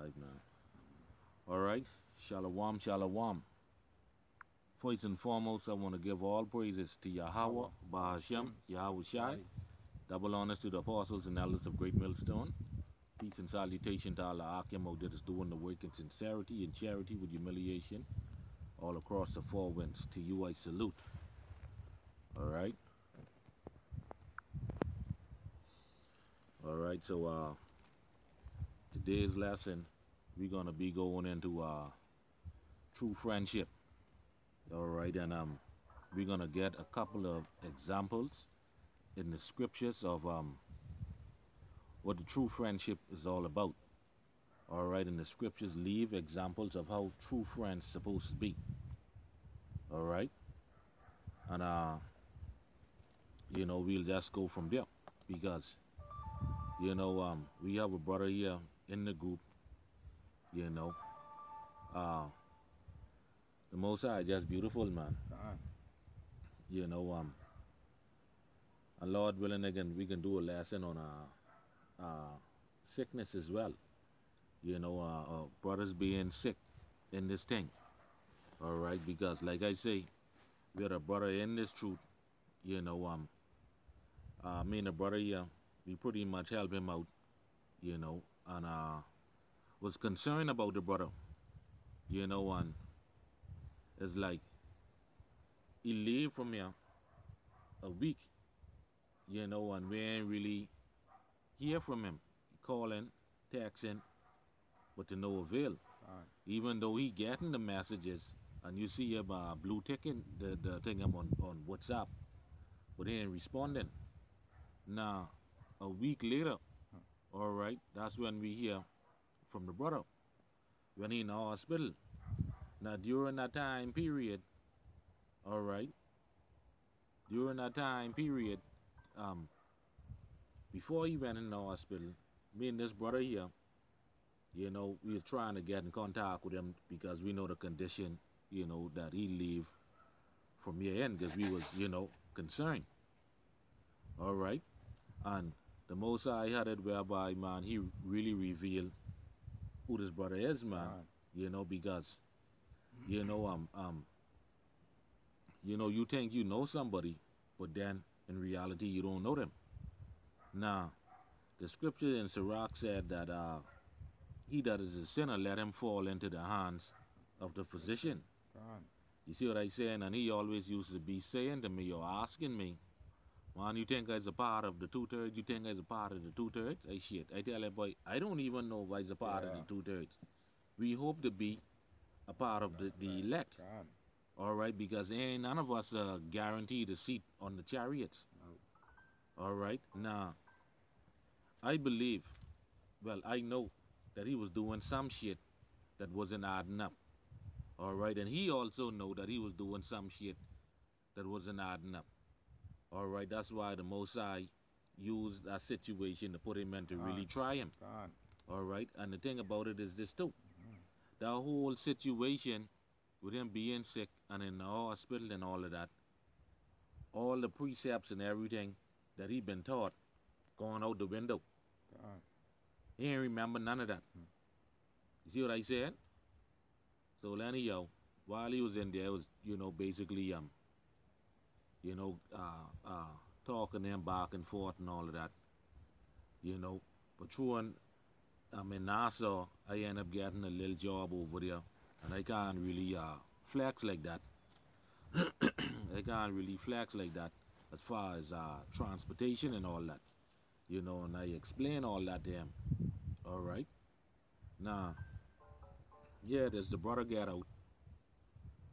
Alright, man. Alright. Shalom, shalom. First and foremost, I want to give all praises to Yahweh, Bahashem, Yahweh Shai. Double honors to the apostles and elders of Great Millstone. Peace and salutation to Allah Akim that is doing the work in sincerity and charity with humiliation all across the four winds. To you I salute. Alright. Alright, so today's lesson, we're going to be going into true friendship. Alright, and we're going to get a couple of examples in the scriptures of what the true friendship is all about. Alright, and the scriptures leave examples of how true friends supposed to be. Alright, and you know, we'll just go from there, because you know, we have a brother here in the group, you know, the Most High just beautiful, man. You know, and Lord willing, again, we can do a lesson on sickness as well. You know, brothers being sick in this thing. All right, because like I say, we're a brother in this truth. You know, me and the brother here, we pretty much help him out. You know, and was concerned about the brother. You know, and it's like he leave from here a week. You know, and we ain't really hear from him. Calling, texting, but to no avail. Even though he getting the messages, and you see him blue ticking the thing on WhatsApp, but he ain't responding. Now, a week later, all right, that's when we hear from the brother, when he in the hospital. Now, during that time period, all right, during that time period, before he went in the hospital, me and this brother here, you know, we was trying to get in contact with him because we know the condition, you know, that he leave from here in, because we was, you know, concerned. All right, and the Most High had it whereby, man, he really revealed who this brother is, man. You know, because you know, you know, you think you know somebody, but then in reality you don't know them. Now, the scripture in Sirach said that he that is a sinner, let him fall into the hands of the physician. You see what I saying? And he always used to be saying to me or asking me, man, you think I's a part of the 2/3? You think I's a part of the 2/3? Hey, shit. I tell him, boy, I don't even know if I's a part of the 2/3. We hope to be a part of the elect. All right, because ain't none of us guaranteed a seat on the chariots. All right, now, I believe, well, I know that he was doing some shit that wasn't adding up. All right, and he also know that he was doing some shit that wasn't adding up. All right, that's why the Most High used that situation to put him in to really try him. All right, and the thing about it is this too. The whole situation with him being sick and in the hospital and all of that, all the precepts and everything that he been taught gone out the window. He ain't remember none of that. You see what I said? So anyhow, while he was in there, it was, you know, basically you know, talking to him back and forth and all of that. You know, but through in Nassau, I ended up getting a little job over there, and I can't really flex like that. I can't really flex like that as far as transportation and all that. You know, and I explain all that to him. All right. Now, yeah, there's the brother get out.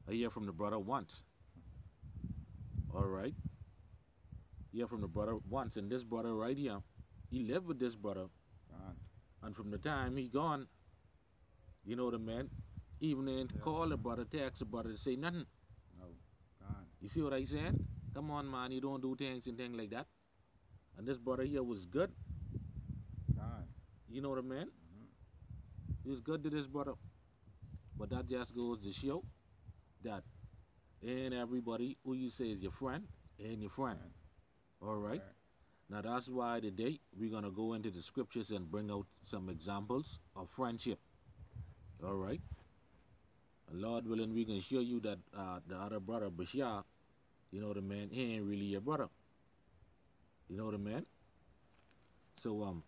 I hear from the brother once. All right. Hear from the brother once, and this brother right here, he lived with this brother. And from the time he gone, you know the man, even ain't call the brother, text the brother to say nothing. You see what I saying? Come on, man, you don't do things and things like that. And this brother here was good. You know the man? He was good to this brother. But that just goes to show that ain't everybody who you say is your friend ain't your friend. All right? Now that's why today we're going to go into the scriptures and bring out some examples of friendship. All right. And Lord willing, we can show you that the other brother, Bashar, you know the man, he ain't really your brother. You know the man. So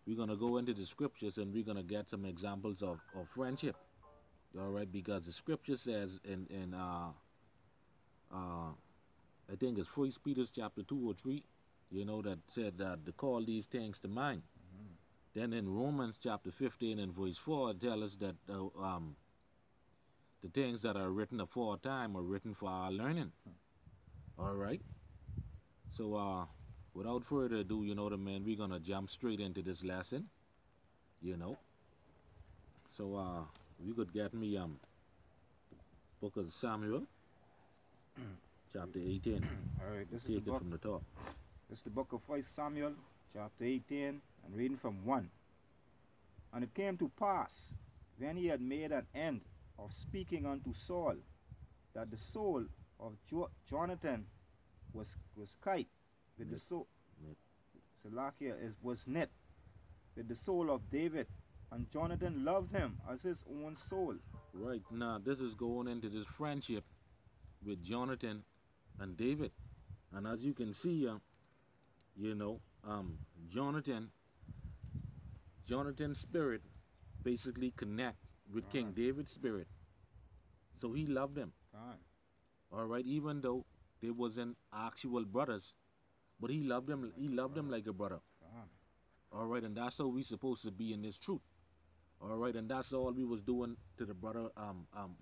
we're gonna go into the scriptures and we're gonna get some examples of friendship. All right, because the scripture says in I think it's First Peter chapter 2 or 3, you know, that said that to call these things to mind. Then in Romans chapter 15 and verse 4, it tells us that the things that are written aforetime are written for our learning. All right. So without further ado, you know the man, we're gonna jump straight into this lesson. You know. So you could get me Book of Samuel, chapter 18. All right, this is Take the it book. from the top. This is the book of 1 Samuel, chapter 18, and reading from 1. And it came to pass, when he had made an end of speaking unto Saul, that the soul of Jonathan was kite with the soul. Salakia was knit with the soul of David, and Jonathan loved him as his own soul. Right now, this is going into this friendship with Jonathan and David, and as you can see, you know, Jonathan's spirit basically connect with King David's spirit, so he loved him. All right, even though they wasn't actual brothers, but he loved him. He loved him like a brother. All right, and that's how we supposed to be in this truth. All right, and that's all we was doing to the brother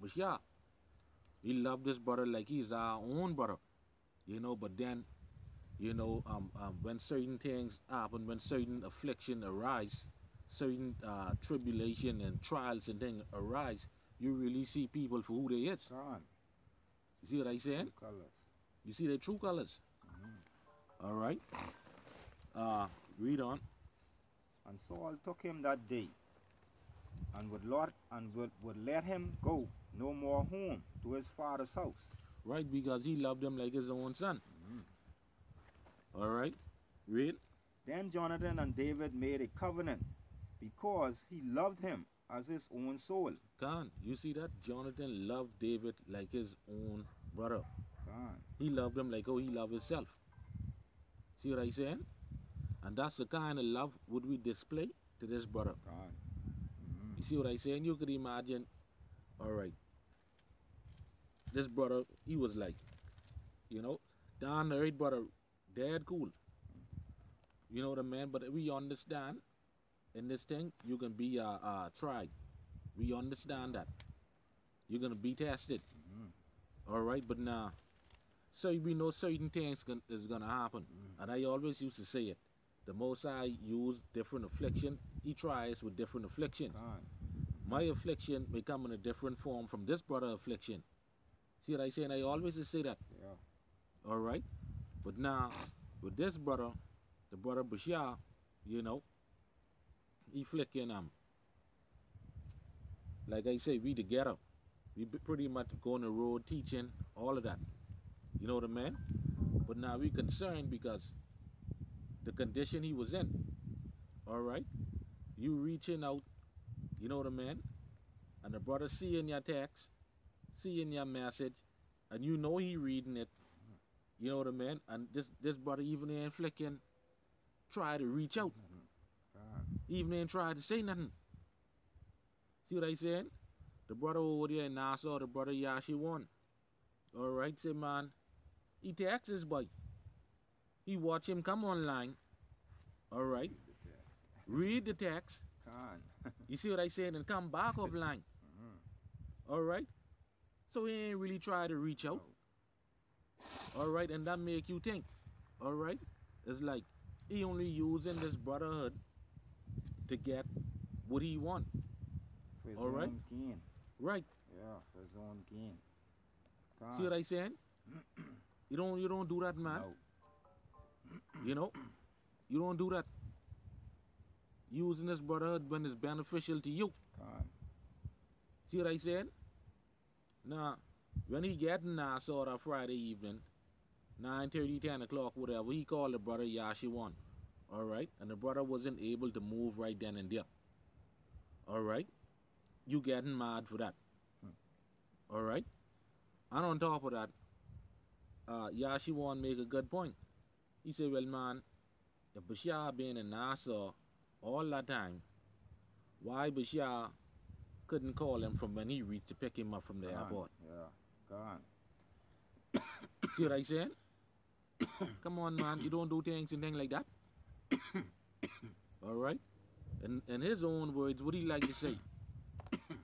Bashar. We love this brother like he's our own brother, you know. But then, you know, when certain things happen, when certain affliction arise, certain tribulation and trials and things arise, you really see people for who they is. You see what I saying? You see their true colors. All right. Read on. And Saul took him that day, and would let him go no more home to his father's house. Right, because he loved him like his own son. All right. Read. Then Jonathan and David made a covenant, because he loved him as his own soul. You see that? Jonathan loved David like his own brother. He loved him like how he loved himself. See what I saying? And that's the kind of love would we display to this brother. You see what I saying? You could imagine, all right, this brother, he was like, you know, down the right brother, dead cool. You know what I mean? But we understand in this thing, you can be tried. We understand that. You're going to be tested. All right, but now, so we know certain things is going to happen. And I always used to say it. The Most High use different affliction. He tries with different affliction. My affliction may come in a different form from this brother affliction. See what I say? And I always say that. All right? But now, with this brother, the brother Bashar, you know, he flicking like I say, we together. We pretty much go on the road teaching, all of that. You know what I mean? But now we concerned because the condition he was in. All right? You reaching out, you know what I mean? And the brother seeing your text, seeing your message, and you know he reading it. You know what I mean? And this brother even ain't flicking, try to reach out. Even ain't try to say nothing. See what I saying? The brother over there in Nassau, the brother Yashiwan. All right, say man, he texts his boy. He watch him come online. All right. Read the text. You see what I saying? And come back offline. All right. So he ain't really try to reach out. All right, and that make you think. All right. It's like he only using this brotherhood to get what he want. For his all right. own gain. Right. Yeah, for his own gain. See what I saying? You don't do that, man. No. You know, you don't do that. Using this brotherhood when it's beneficial to you. See what I said? Now, when he get in Nassau that Friday evening, 9:30, 10 o'clock, whatever, he called the brother Yashiwan. All right? And the brother wasn't able to move right then and there. All right? you getting mad for that. All right? And on top of that, Yashiwan make a good point. He said, well, man, if Bashar been in Nassau all that time, why Bashar couldn't call him from when he reached to pick him up from the airport? Yeah, go on. See what I said? Come on, man, you don't do things and things like that. All right? In his own words, what do he like to say?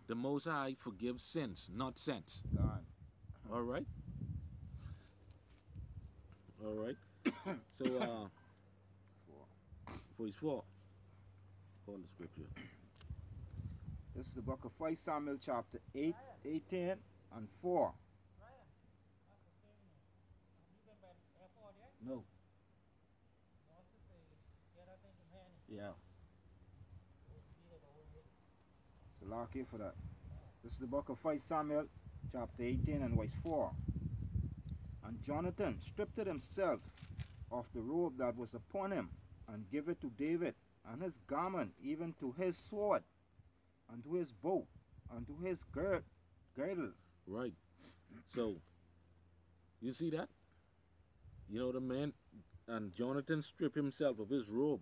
The Most High forgives sins, not sense. Go on. All right? All right? So, for his fault. Call the scripture. This is the book of 1 Samuel chapter 8, 18 and 4. No. Yeah. So lock in for that. This is the book of 1 Samuel chapter 18 and verse 4. And Jonathan stripped himself of the robe that was upon him, and gave it to David, and his garment, even to his sword, and to his bow, and to his girdle. Right. So, you see that? You know, the man, and Jonathan stripped himself of his robe.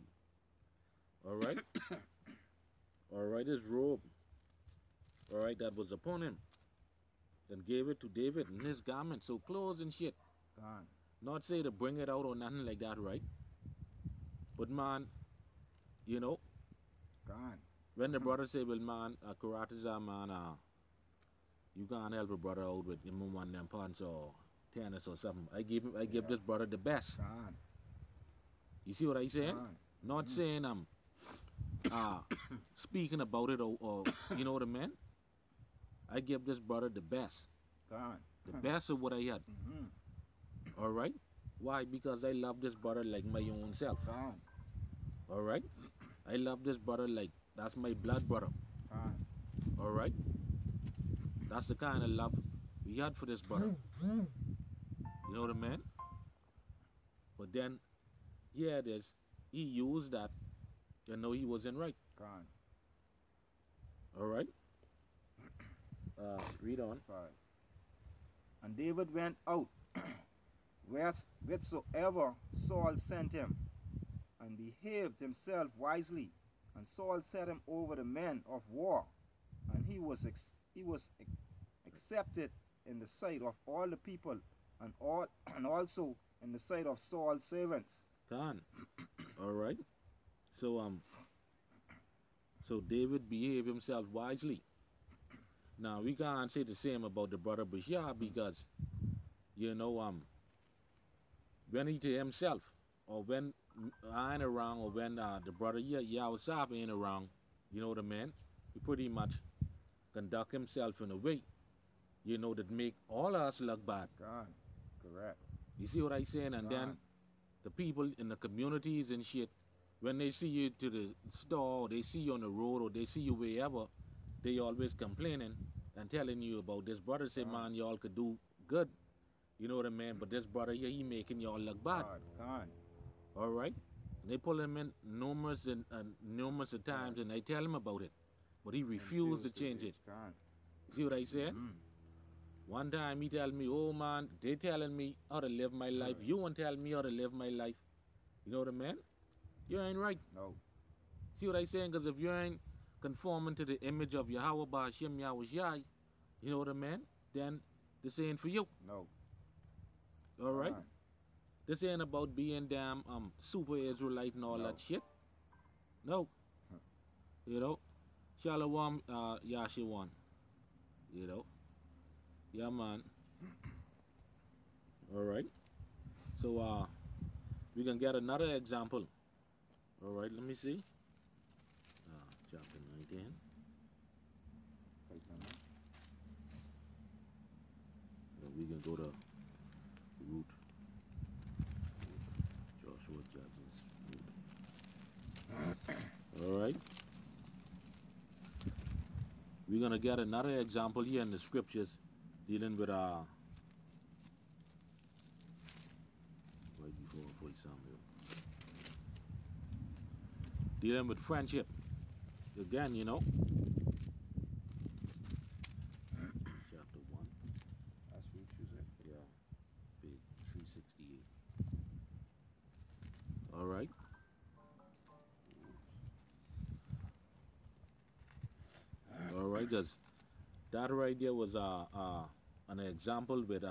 All right? All right, his robe. All right, that was upon him. And gave it to David and his garment. So clothes and shit. Gone. Not say to bring it out or nothing like that, right? But man, you know, Gone. when the brother say, well, man, Karataza, man, you can't help a brother out with your mum and them pants or tennis or something. I give this brother the best. Gone. You see what I saying? Gone. Not saying I'm speaking about it or you know what I mean? I give this brother the best. Gone. The best of what I had. All right? Why? Because I love this brother like my own self. Gone. All right? I love this brother like that's my blood brother. Gone. All right? That's the kind of love we had for this brother. You know what I mean? But then, yeah, it is. He used that. You know he wasn't right. Gone. All right? Read on. 5. And David went out whithersoever Saul sent him, and behaved himself wisely. And Saul set him over the men of war, and he was accepted in the sight of all the people, and also in the sight of Saul's servants. Khan. All right. So David behaved himself wisely. Now we can't say the same about the brother Bashar because, you know, when he to himself, or when I ain't around, or when the brother Yahusaf ain't around, you know what I mean? He pretty much conduct himself in a way, you know, that make all of us look bad. God, correct. You see what I saying? And then the people in the communities and shit, when they see you to the store, or they see you on the road, or they see you wherever, they always complaining and telling you about this brother. Say, man, y'all could do good. You know what I mean? But this brother here, he making y'all look bad. God. All right? And they pull him in numerous times, and they tell him about it. But he refused to change it. See what I said? One time he tell me, oh, man, they telling me how to live my life. You won't tell me how to live my life. You know what I mean? You ain't right. No. See what I saying? Because if you ain't conforming to the image of Yahweh Ba'Shem Yahushai, you know what I mean? Then this ain't for you. No. All right? This ain't about being damn super Israelite and all that shit. No. You know? Shalom Yashawan. You know? Yeah, man. All right? So, we can get another example. All right, let me see. Chapter 19. And we can go to root. Joshua Judges. All right. We're going to get another example here in the scriptures dealing with right before 1 Samuel. Dealing with friendship. Again, you know, Because that right there was an example with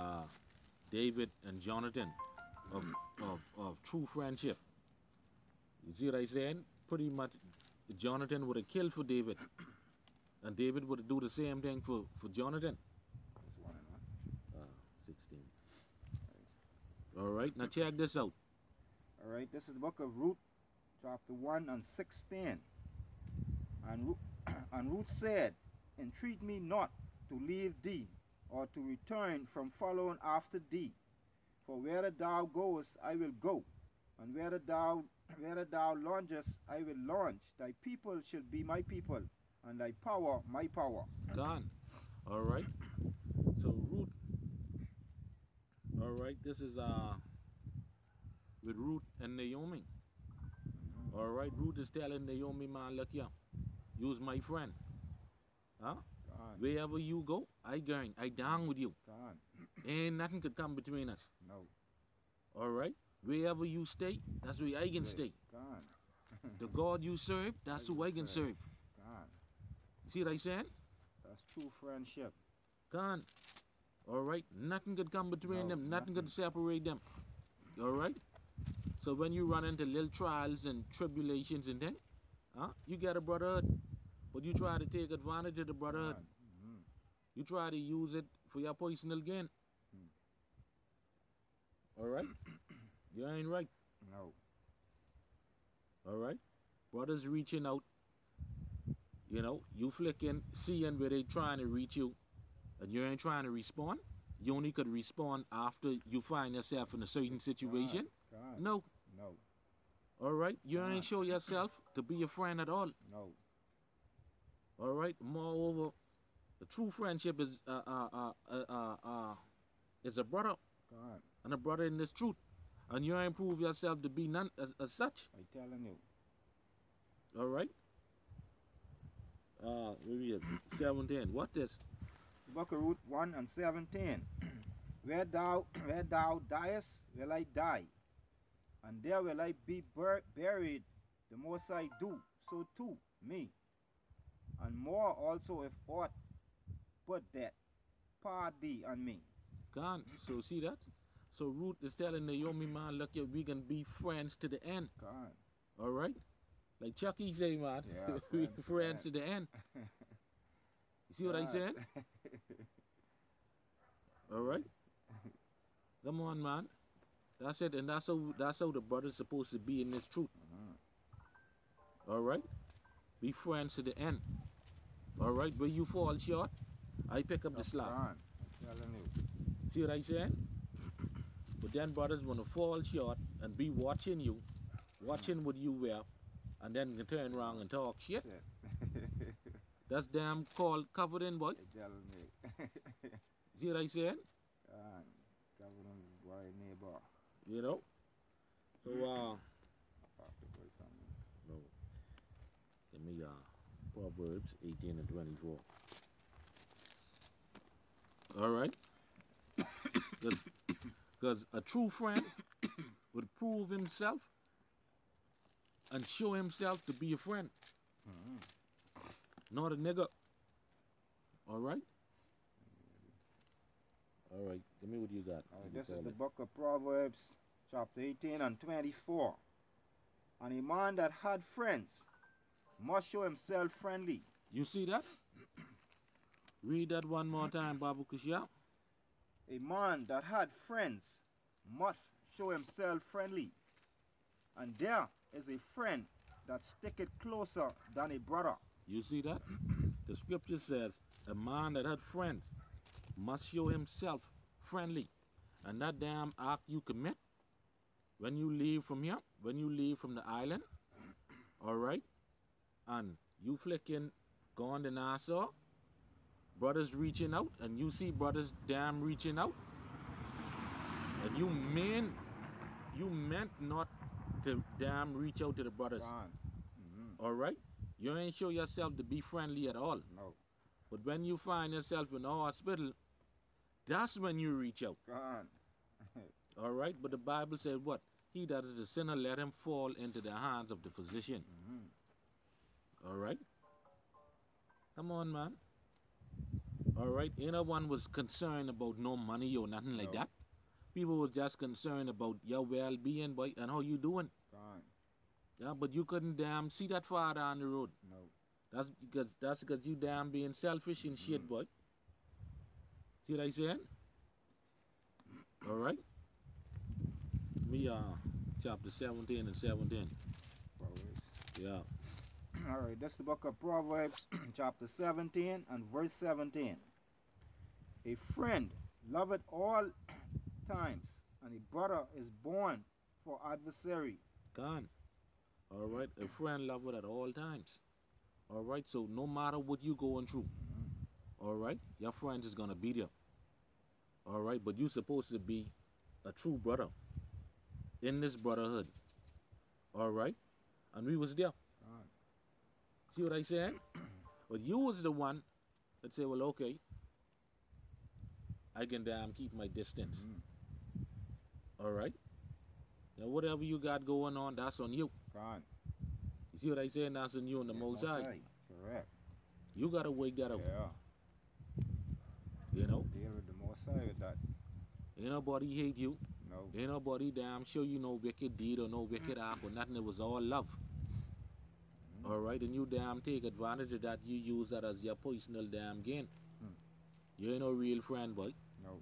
David and Jonathan of true friendship. You see what I saying? Pretty much Jonathan would have killed for David. And David would do the same thing for Jonathan. That's 1 and 1. 16. All right, now check this out. All right, this is the book of Ruth, chapter 1 and 16. And Ruth said, entreat me not to leave thee, or to return from following after thee. For where thou goest, I will go, and where thou launchest, I will launch. Thy people shall be my people, and thy power my power. Gone. All right. So Ruth. All right. This is with Ruth and Naomi. All right. Ruth is telling Naomi, man, look here, you's my friend. Huh? Gone. Wherever you go, I going. I down with you. Gone. Ain't nothing could come between us. No. All right. Wherever you stay, that's where I can stay. Gone. The God you serve, that's who I can serve. Gone. See what I saying? That's true friendship. Gone. All right. Nothing could come between them. Nothing could separate them. All right. So when you run into little trials and tribulations and then, you get a brotherhood, but you try to take advantage of the brotherhood. You try to use it for your personal gain. All right. You ain't right. No. All right. Brothers reaching out. You know, you flicking, seeing where they trying to reach you, and you ain't trying to respond. You only could respond after you find yourself in a certain situation. God. No. No. All right. You God. ain't show yourself to be a friend at all. No. All right. Moreover, the true friendship is a brother God. and a brother in this truth, and you ain't prove yourself to be none as such. I telling you. All right. Maybe it's 17. What is? The book of Ruth 1 and 17. where thou diest, will I die, and there will I be buried. The most I do, so too me, and more also if aught but that part thee and me. Gone. So see that? So Ruth is telling Naomi, man, look here, we can be friends to the end. God. All right? Like Chucky say, man, Yeah, we friends friends to to the end. You see what I saying? All right? Come on, man. That's it, and that's how the brother's supposed to be in this truth. All right? Be friends to the end. All right? Where you fall short, I pick up the slack. I'm telling you. See what I saying? But then brothers want to fall short and be watching you, watching what you wear, and then you turn around and talk shit. That's damn called covering, boy. I'm telling you. See what I saying? Covering boy neighbor. You know? So, no. Give me Proverbs 18 and 24. All right? Because a true friend would prove himself and show himself to be a friend. Not a nigga. All right? All right. Give me what you got. This is the book of Proverbs, chapter 18 and 24. And a man that had friends must show himself friendly. You see that? Read that one more time, Babu Kushia. A man that had friends must show himself friendly. And there is a friend that sticketh closer than a brother. You see that? The scripture says a man that had friends must show himself friendly. And that damn act you commit when you leave from here, when you leave from the island, all right, and you flicking going to Nassau, brothers reaching out, and you see brothers damn reaching out, and you meant not to damn reach out to the brothers. All right? You ain't show yourself to be friendly at all. No. But when you find yourself in the hospital, that's when you reach out. All right? But the Bible said what? He that is a sinner, let him fall into the hands of the physician. All right? Come on, man. All right, ain't no one was concerned about no money or nothing like No. that. People were just concerned about your well-being, boy, and how you doing. Gone. Yeah, but you couldn't damn see that far down the road. No. That's because you damn being selfish and shit, boy. See what I saying? All right. Me chapter 17 and 17. Proverbs. Yeah. All right, that's the book of Proverbs, chapter 17 and verse 17. A friend loveth all times, and a brother is born for adversary. Gone. All right. A friend lover at all times. All right. So no matter what you going through, all right, your friend is gonna be there. All right. But you supposed to be a true brother in this brotherhood. All right. And we was there. Gone. See what I saying? But you was the one that say, well, okay, I can damn keep my distance. All right. Now whatever you got going on, that's on you. Gone. You see what I saying? That's on you and the Most High. Correct. You gotta wake that up. Yeah. You know. Deal with the Most High with that. Ain't nobody hate you. No. Ain't nobody damn show you no wicked deed or no wicked act or nothing. It was all love. All right, and you damn take advantage of that. You use that as your personal damn gain. You ain't no real friend, boy. No.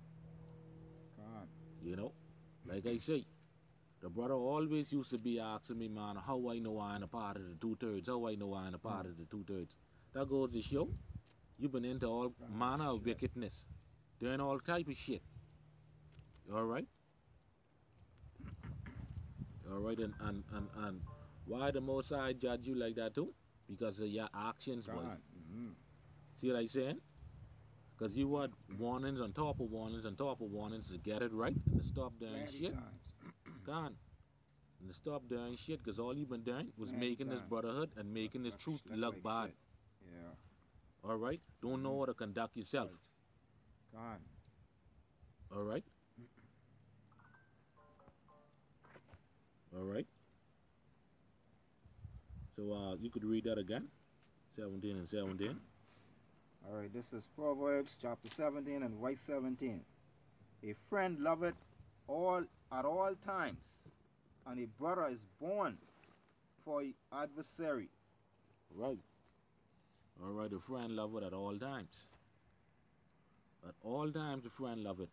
Gone. You know, like I say, the brother always used to be asking me, man, how I know I ain't a part of the 2/3. How I know I ain't a part of the 2/3. That goes to show you've been into all manner of wickedness, doing all type of shit. All right. All right, and why the Most High judge you like that too? Because of your actions, boy. See what I saying? Because you had warnings on top of warnings on top of warnings to get it right and to stop doing shit. Gone. And to stop doing shit because all you've been doing was making this brotherhood and making this truth look bad. Yeah. All right? Don't know how to conduct yourself. Gone. All right? All right? So you could read that again. 17 and 17. All right, this is Proverbs chapter 17 and verse 17. A friend loveth all at all times, and a brother is born for an adversary. Right. All right, a friend love it at all times. At all times, a friend love it.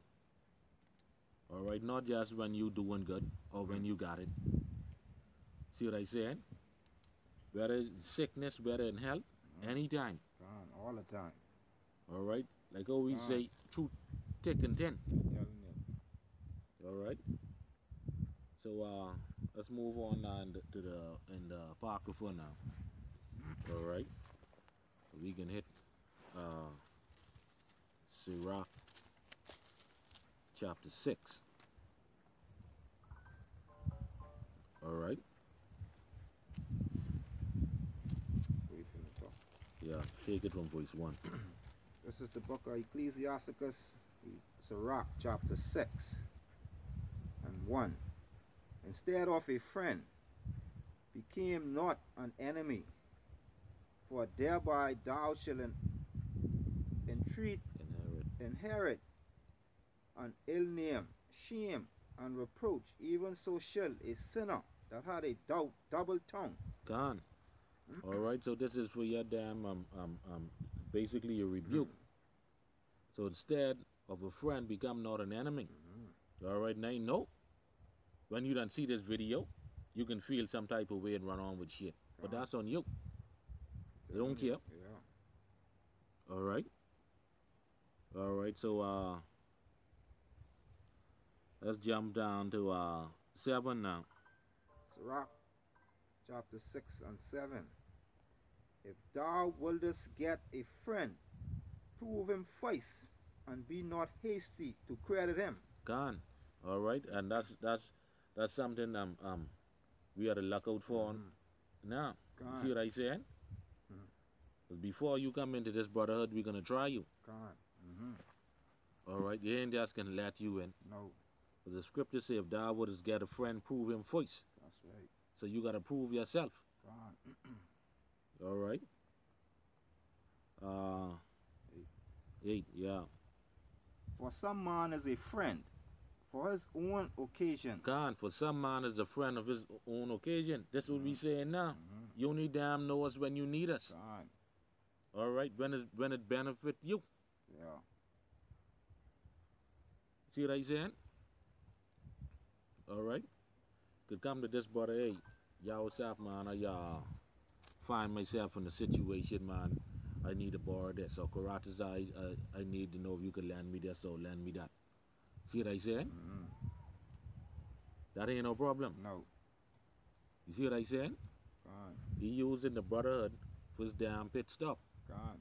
All right, not just when you doing good or when you got it. See what I saying? Whether in sickness, whether in health, anytime. Gone, all the time. All right, like always say, truth, thick and thin. Telling you. All right. So let's move on now to the Apocrypha now. All right. We can hit Sirach chapter 6. All right. Wait for the talk. Yeah, take it from verse 1. This is the book of Ecclesiasticus, Sirach chapter 6 and 1. Instead of a friend, became not an enemy, for thereby thou shalt inherit an ill name, shame, and reproach. Even so shall a sinner that had a double tongue. Gone. All right, so this is for your damn basically a rebuke. So instead of a friend, become not an enemy. All right, now you know. When you don't see this video, you can feel some type of way and run on with shit. But that's on you. They don't care. Yeah. All right. All right, so let's jump down to 7 now. Sirach chapter 6 and 7. If thou wouldest get a friend, prove him first, and be not hasty to credit him. Gone. All right, and that's something we are to look out for now. You see what I saying? Because before you come into this brotherhood, we're gonna try you. All right, you ain't just gonna let you in. No. But the scripture say, if thou wouldest get a friend, prove him first. That's right. So you gotta prove yourself. All right. 8, yeah. For some man is a friend for his own occasion. God, for some man is a friend of his own occasion. That's what we saying now. Mm-hmm. You only damn know us when you need us. God. All right, when it benefit you. Yeah. See what I saying? All right. Could come to this brother, hey, y'all what's up, man? I find myself in a situation, man. I need to borrow this. So Karatas, I need to know if you could lend me this or lend me that. See what I saying? Mm-hmm. That ain't no problem. No. You see what I saying? God. He using the brotherhood for his damn pit stop. God.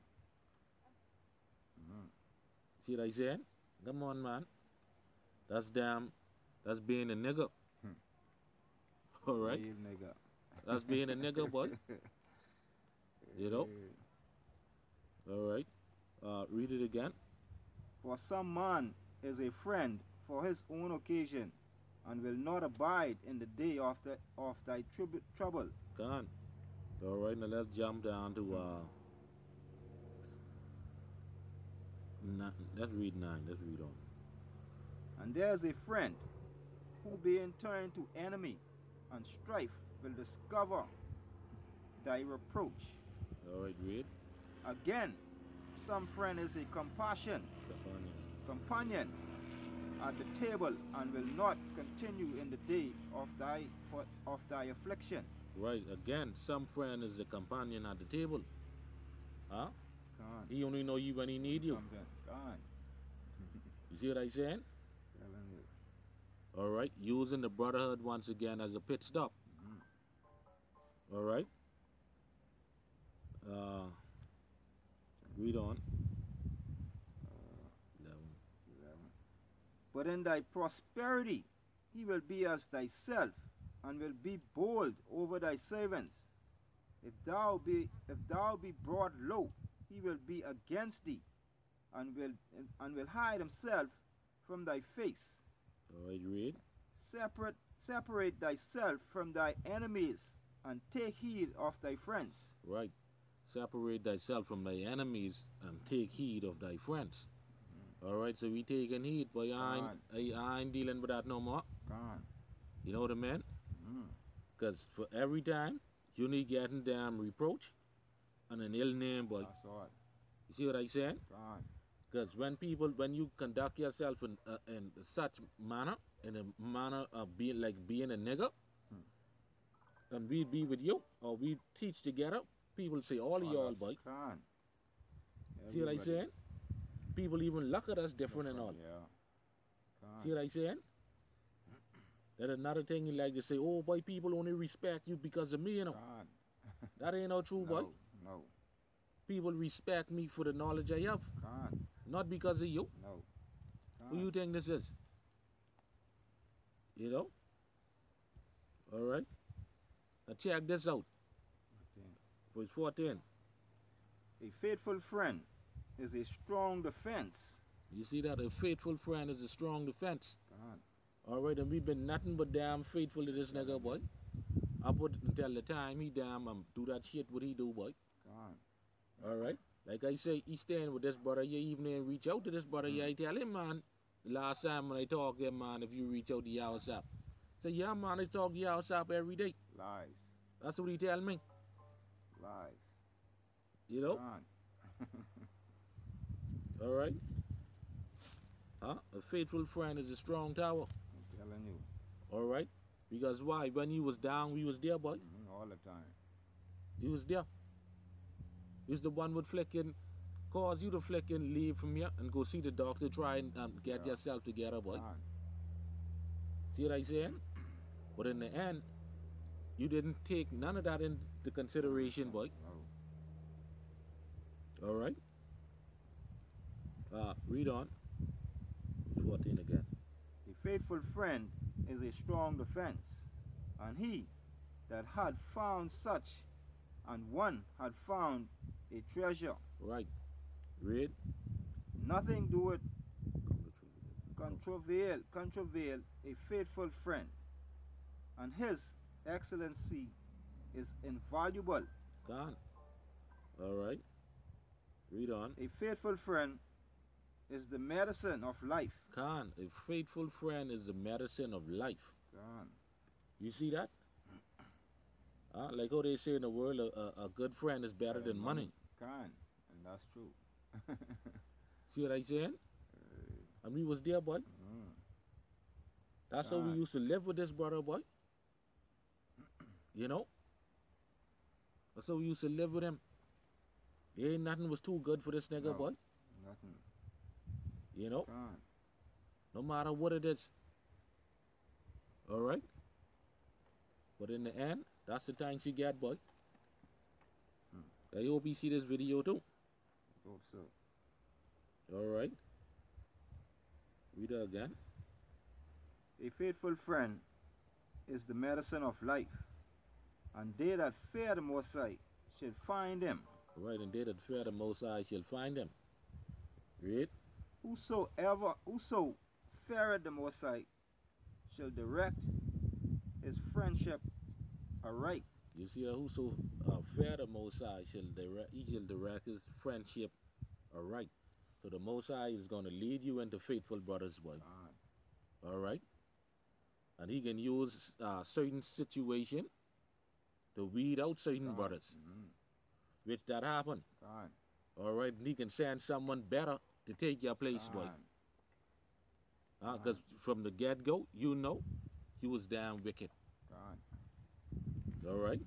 Mm-hmm. See what I saying? Come on, man. That's being a nigga. All right? Real nigga. That's being a nigga, boy. You know? All right. Read it again. For some man is a friend for his own occasion, and will not abide in the day of thy trouble. Come on. All right, now let's jump down to let's read 9. Let's read on. And there is a friend who being turned to enemy and strife will discover thy reproach. All right, read. Again, some friend is a companion at the table, and will not continue in the day of thy affliction. Right, again, some friend is a companion at the table. Huh? God. He only know you when he need you. God. You see what I saying? All right, using the brotherhood once again as a pit stop. Mm-hmm. All right. Read on. 11. But in thy prosperity he will be as thyself, and will be bold over thy servants. If thou be brought low, he will be against thee, and will hide himself from thy face. All right, read. Separate thyself from thy enemies, and take heed of thy friends. Right. Separate thyself from thy enemies and take heed of thy friends. Mm-hmm. All right, so we taking heed, but I ain't dealing with that no more. God. You know what I mean? Mm-hmm. Because for every time, you need getting damn reproach and an ill name, boy. That's all. You see what I saying? God. Because when you conduct yourself in such manner, in a manner of being a nigger, and we be with you, or we teach together, people say, all of y'all, boy. See what I saying? People even look at us different and all. Yeah. See what I saying? That another thing you like to say, oh boy, people only respect you because of me, you know. That ain't no true, boy. No. People respect me for the knowledge I have. Not because of you. No. Who you think this is? You know? All right. Now check this out. Verse 14. A faithful friend is a strong defense. You see that? A faithful friend is a strong defense. God. All right, and we've been nothing but damn faithful to this nigga, boy. Up until the time he damn do that shit what he do, boy. God. All right. Like I say, he staying with this brother. You even reach out to this brother. Yeah, I tell him, man. The last time when I talk to him, man, if you reach out to Yawasap. Say, yeah, man, I talk to Yawasap every day. Lies. That's what he tell me. Lies. You know? All right. Huh? A faithful friend is a strong tower. I'm telling you. All right. Because why? When you was down, we was there, boy. All the time. He was there. He's the one with flicking, cause you to flicking, leave from here and go see the doctor, try and get yourself together, boy. See what I saying? But in the end, you didn't take none of that into consideration, boy. No. All right. Read on. 14 again. A faithful friend is a strong defense, and he that had found such, and one had found a treasure. Right. Read. Nothing doeth contravail a faithful friend, and his excellency is invaluable. Gone. All right. Read on. A faithful friend is the medicine of life. Khan, a faithful friend is the medicine of life. Khan. You see that? Like how they say in the world, a good friend is better than money. Khan. And that's true. See what I'm saying? And we was there, boy. That's how we used to live with this brother, boy. You know? That's how we used to live with him. There ain't nothing was too good for this nigga, No, boy. Nothing. You know? Khan. No matter what it is. Alright? But in the end, that's the time she get, boy. I hope you see this video too. Hope so. Alright. Read it again. A faithful friend is the medicine of life, and they that fear the Most High shall find him. Right, and they that fear the Most High shall find him. Read. Whoso feareth the Most High shall direct his friendship aright. You see that whoso fear the Most High shall direct his friendship aright. So the Most High is going to lead you into faithful brothers, boy. Alright? And he can use certain situation to weed out certain brothers. Which that happen. Alright, and he can send someone better to take your place, boy. Because from the get-go, you know, he was damn wicked. Alright?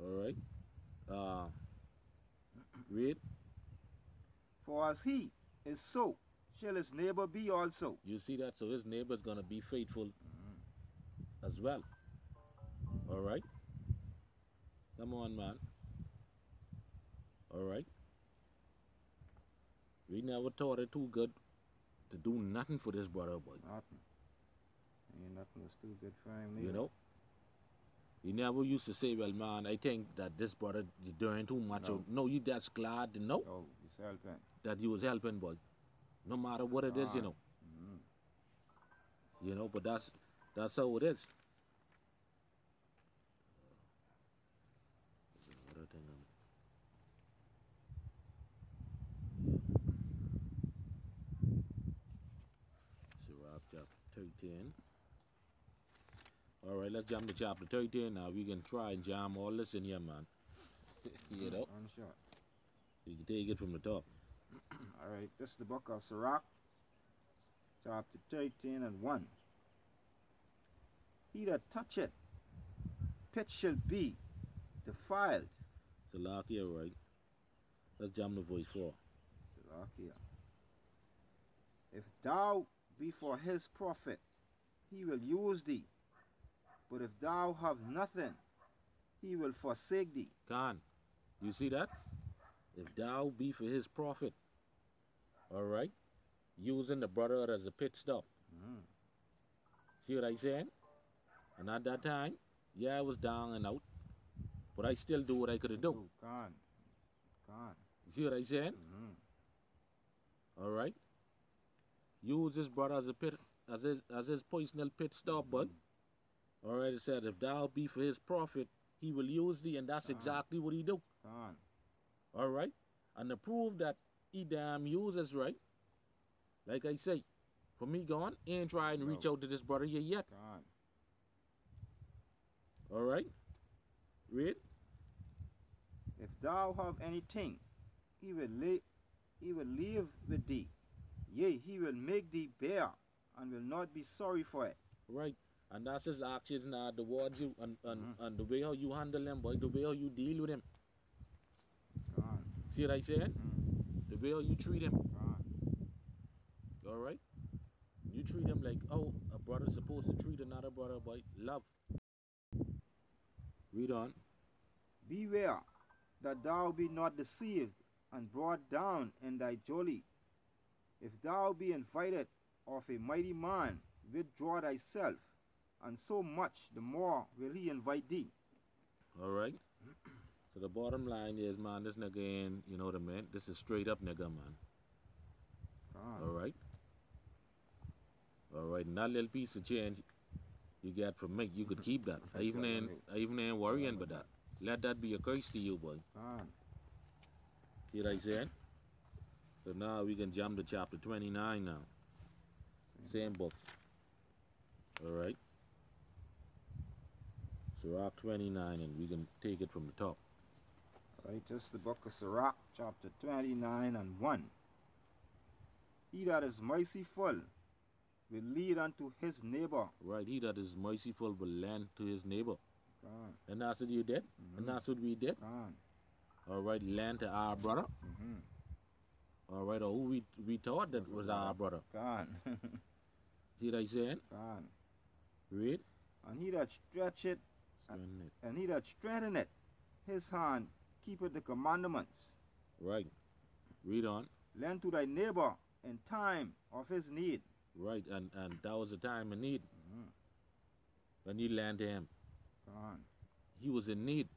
Alright? Read. For as he is so, shall his neighbor be also. You see that? So his neighbor's going to be faithful as well. Alright? Come on, man. Alright? We never thought it too good to do nothing for this brother, boy. Nothing. Ain't nothing was too good for him, neither. You know? He never used to say, well, man, I think that this brother is doing too much. No, you just glad to know he's helping. that you was helping, boy. No matter what it is, you know. You know, but that's how it is. Sirach chapter 13. Alright, let's jump to chapter 13 now. We can try and jam all this in here, man. You know? One shot. You can take it from the top. Alright, this is the book of Sirach, chapter 13 and 1. He that toucheth pit shall be defiled. Salakia, right? Let's jump to verse 4. Salakia. If thou be for his profit, he will use thee. But if thou have nothing, he will forsake thee. Khan, you see that? If thou be for his profit, alright? Using the brother as a pit stop. See what I saying? And at that time, yeah, I was down and out. But I still do what I could have done. Khan. You see what I saying? Alright? Use this brother as a pit, as his personal pit stop, bud. Alright, it said, if thou be for his profit, he will use thee, and that's exactly what he do. Alright? And to prove that he damn uses right, like I say, for me gone, ain't trying to reach out to this brother here yet. Alright? Read. If thou have anything, he will live with thee. Yea, he will make thee bear, and will not be sorry for it. Right. And that's his actions now towards you, and the way how you handle him, boy, the way how you deal with him. See what I said? The way how you treat him. Alright? You treat him like, oh, a brother's supposed to treat another brother, boy. Love. Read on. Beware that thou be not deceived and brought down in thy jolley. If thou be invited of a mighty man, withdraw thyself, and so much the more will he invite thee. Alright? So the bottom line is, man, this nigga ain't, you know what I mean? This is straight up nigga, man. Alright? Alright, and that little piece of change you get from me, you could keep that. I even ain't worrying about that. Let that be a curse to you, boy. See what I said? So now we can jump to chapter 29 now. Same book. Alright. Sirach 29, and we can take it from the top. Right, just the book of Sirach, chapter 29 and 1. He that is merciful will lead unto his neighbor. Right, he that is merciful will lend to his neighbor. God. And that's what you did. And that's what we did. God. Alright, lend to our brother. Alright, or who we thought that was our brother. God. See what I saying? God. Read. And he that stretcheth, and he that strengtheneth his hand, keepeth the commandments. Right. Read on. Lend to thy neighbor in time of his need. Right, and that was the time of need. When you lent to him. God. He was in need.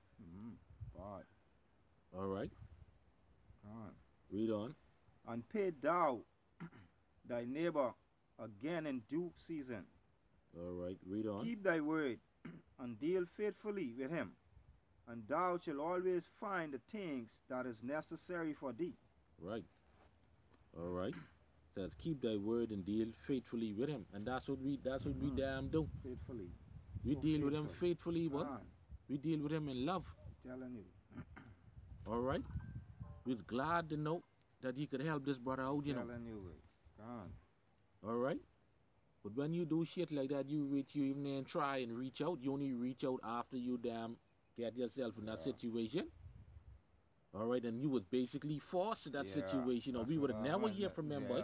God. Alright. God. Read on. And pay thou thy neighbor again in due season. Alright, read on. Keep thy word and deal faithfully with him, and thou shalt always find the things that is necessary for thee. Right. Alright. Says keep thy word and deal faithfully with him. And that's what we damn do. Faithfully. We So deal with him faithful. faithfully, what? God. We deal with him in love. I'm telling you. Alright? We're glad to know that he could help this brother out, you know. Telling you. God. Alright? But when you do shit like that, you even ain't try and reach out. You only reach out after you damn get yourself in that situation. Alright, and you was basically forced to that situation, or we would have never hear from him, boy.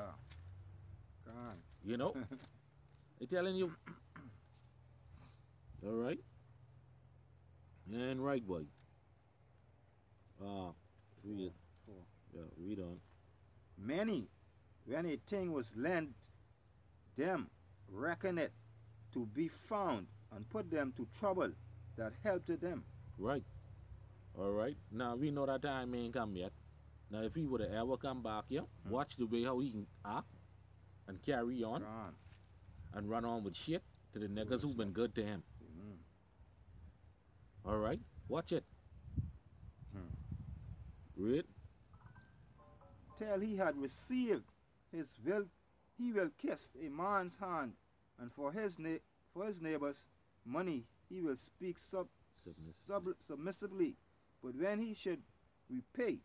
God. You know? They telling you. Alright? And right, boy. Read it. Yeah, read on. Many, when a thing was lent them, reckon it to be found, and put them to trouble that helped them. Right. Alright. Now we know that time ain't come yet. Now if he would have ever come back here, watch the way how he can act and carry on God. and run on with shit to the niggas who've been good to him. Alright? Watch it. Read. Till he had received his will, he will kiss a man's hand, and for his neighbor's money he will speak submissively. But when he should repay,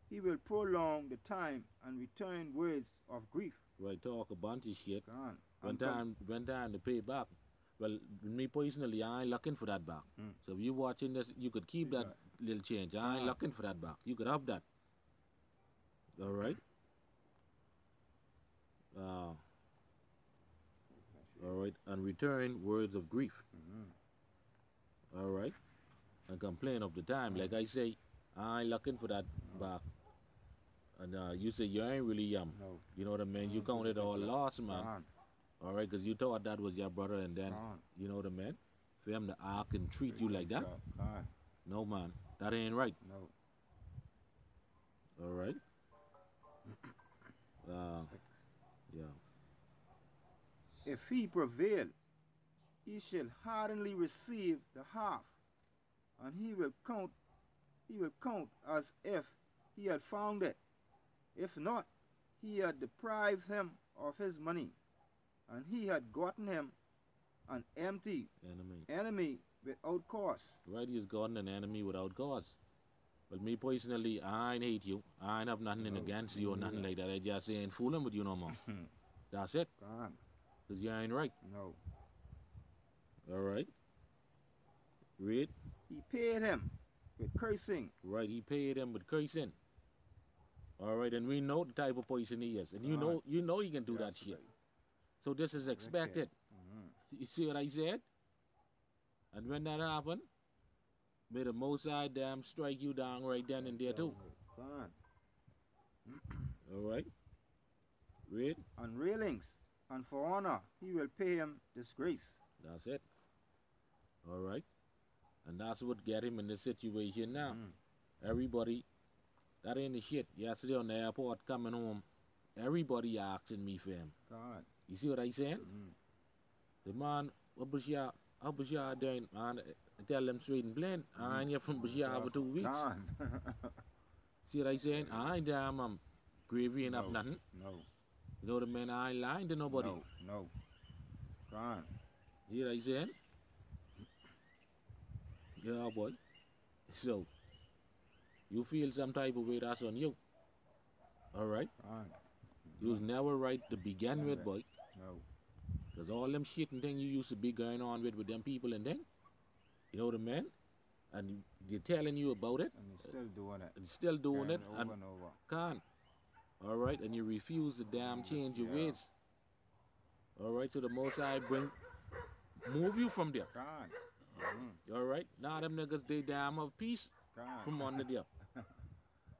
he will prolong the time and return words of grief. Right, talk a bunch of shit. God. When time to pay back. Well, me personally, I ain't looking for that back. So if you watching this, you could keep that little change. I ain't looking for that back. You could have that. Alright? Alright, and return words of grief. Alright? And complain of the time. Like I say, I ain't looking for that back. And you say you ain't really No. You know what I mean? You counted all loss, man. Alright, because you thought that was your brother, and then, you know what I mean? For him to act and treat you like that? No, man. That ain't right. No. Alright? Yeah. If he prevail, he shall hardenly receive the half, and he will count as if he had found it. If not, he had deprived him of his money, and he had gotten him an empty enemy without cause. Right, he's gotten an enemy without cause. But me personally, I ain't hate you. I ain't have nothing in against you or nothing like that. I just ain't fooling with you no more. That's it. Because you ain't right. No. Alright. Read. He paid him with cursing. Right, he paid him with cursing. Alright, and we know the type of person he is. And you know he can do that shit. So this is expected. You see what I said? And when that happened, may the Most High damn strike you down right then and there too. Alright. Read. On railings and for honor, he will pay him disgrace. That's it. Alright. And that's what get him in this situation now. Everybody, that ain't the shit. Yesterday on the airport coming home, everybody asking me for him. You see what I saying? The man, what was y'all doing, man? I tell them straight and plain, I ain't here from Bashar for 2 weeks. See what I saying? I ain't damn Gravy ain't up No. nothing. No. You know what I mean? I ain't lying to nobody. No. No. Gone. You know what I'm saying? Yeah, boy. So, you feel some type of way, that's on you. Alright? Gone. You was never right to begin with, boy. No. Because all them shit and thing you used to be going on with them people and thing. You know what I mean? And they're telling you about it. And you're still doing it. And still doing it. Over and over. Can't. Alright? And you refuse to damn change your ways. Alright? So the most I move you from there. Gone. Alright? Now them niggas, they damn have peace from under there.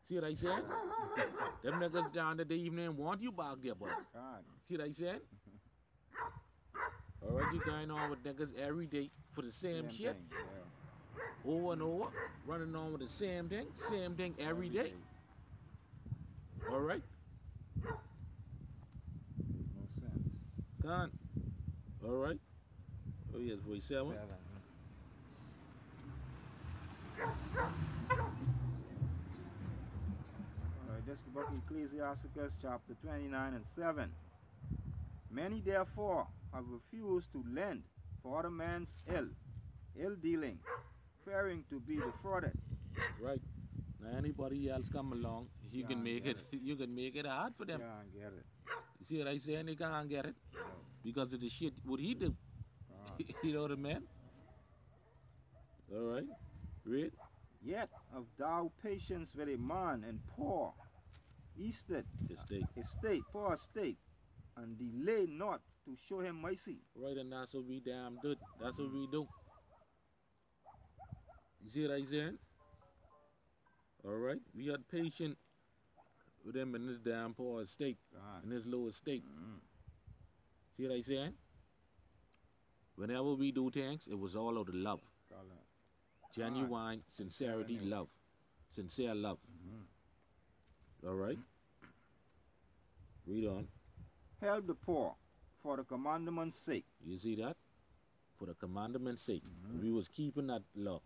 See what I said? Them niggas down there, they even want you back there, boy. See what I said? Alright, you going on with niggas every day for the same shit. Thing, Over and over. Running on with the same thing every day. Alright? No sense. Gone. Alright? Oh yes, voice 7. Alright, this is the book of Ecclesiasticus chapter 29 and 7. Many therefore have refused to lend for other man's ill dealing, fearing to be defrauded. Right. Now anybody else come along, you can make it. You can make it hard for them. Can't get it. You see what I saying? They can't get it No. because of the shit what he do. You know what I mean? All right. Read. Yet have thou patience with a man in poor poor estate, and delay not to show him mercy. Right, and that's what we damn do. That's what we do. You see what I saying? All right. We had patience with him in this damn poor estate, in this low estate. See what I saying? Whenever we do things, it was all out of love. Genuine, sincerity, love. Sincere love. All right? Read on. Help the poor for the commandment's sake. You see that? For the commandment's sake. We was keeping that law.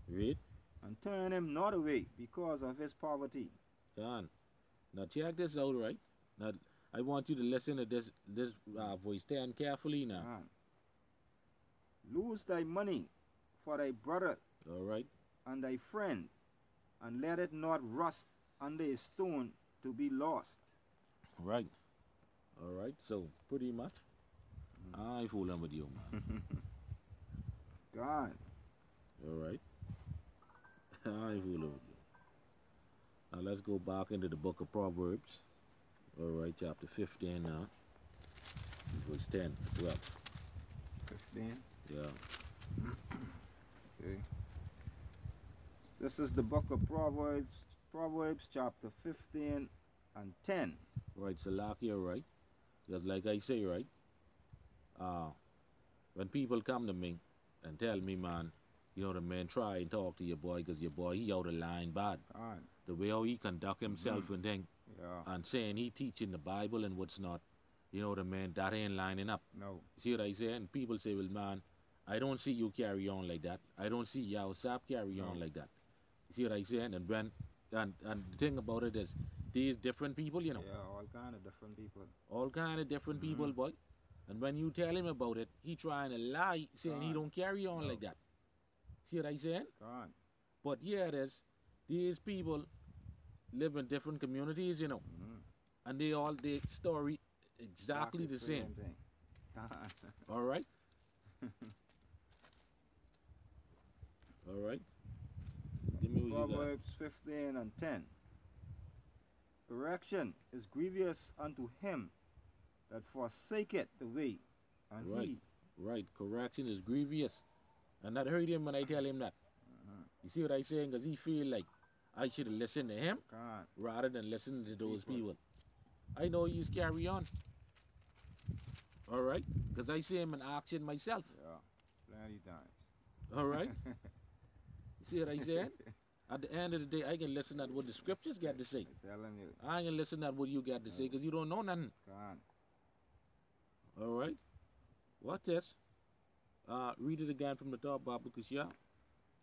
Read. And turn him not away because of his poverty. John. Now check this out, right? Now, I want you to listen to this voice 10 carefully now. Lose thy money for thy brother All right? and thy friend, and let it not rust under a stone to be lost. Right. All right. So, pretty much, I fooling with you, man. God. All right. I fooling with you. Now, let's go back into the book of Proverbs. All right, chapter 15 now. Verse 10, 12. 15. Yeah. Okay. This is the book of Proverbs chapter 15 and 10. Right, so like you're right. Just like I say, right? When people come to me and tell me, man, you know, the man try and talk to your boy because your boy, he out of line bad. The way how he conduct himself and thing. And saying he teaching the Bible and what's not. You know, the man, that ain't lining up. No. See what I say? And people say, well, man, I don't see you carry on like that. I don't see Yao Sap carry on like that. You see what I say? And when, and the thing about it is, these different people, you know. Yeah, all kind of different people. All kind of different people, boy. And when you tell him about it, he trying to lie, saying he don't carry on like that. See what I saying? But yeah, it is. These people live in different communities, you know. And they all, their story exactly the same. Thing. All right? All right? Give me what you got. Proverbs 15 and 10. Correction is grievous unto him that forsaketh the way. And Right. Right. Correction is grievous. And that hurt him when I tell him that. You see what I saying? Because he feel like I should have listened to him rather than listening to those people. I know he's carry on. All right? Because I see him in action myself. Yeah, plenty times. All right? You see what I saying? At the end of the day, I can listen to what the scriptures got to say. I'm telling you. I can listen to what you got to say because you don't know nothing. All right? Watch this. Read it again from the top, Bob, because yeah.